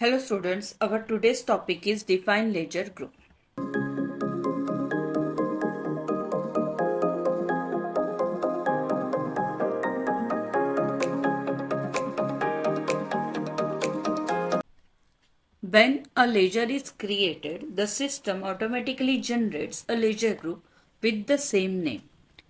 Hello students, our today's topic is define ledger group. When a ledger is created, the system automatically generates a ledger group with the same name.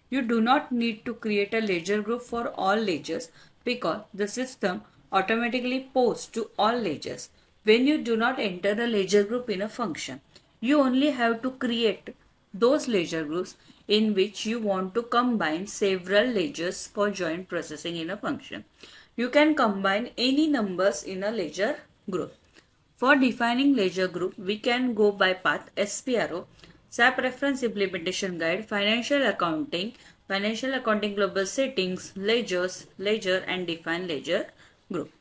You do not need to create a ledger group for all ledgers because the system automatically posts to all ledgers. When you do not enter a ledger group in a function, you only have to create those ledger groups in which you want to combine several ledgers for joint processing in a function. You can combine any numbers in a ledger group. For defining ledger group, we can go by path SPRO, SAP Reference Implementation Guide, Financial Accounting Global Settings, Ledgers, Ledger and Define Ledger Group.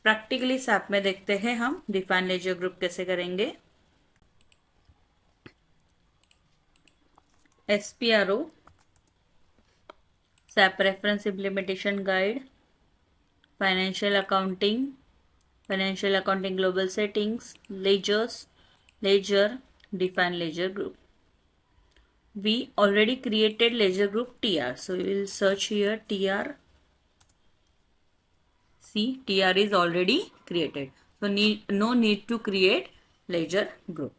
Practically SAP में देखते हैं हम define laser group कैसे करेंगे. SPRO, SAP Reference Implementation Guide, Financial Accounting Global Settings, Ledgers, Ledger, Define Ledger Group. We already created ledger group TR. So we will search here TR. See, TR is already created. So no need to create ledger group.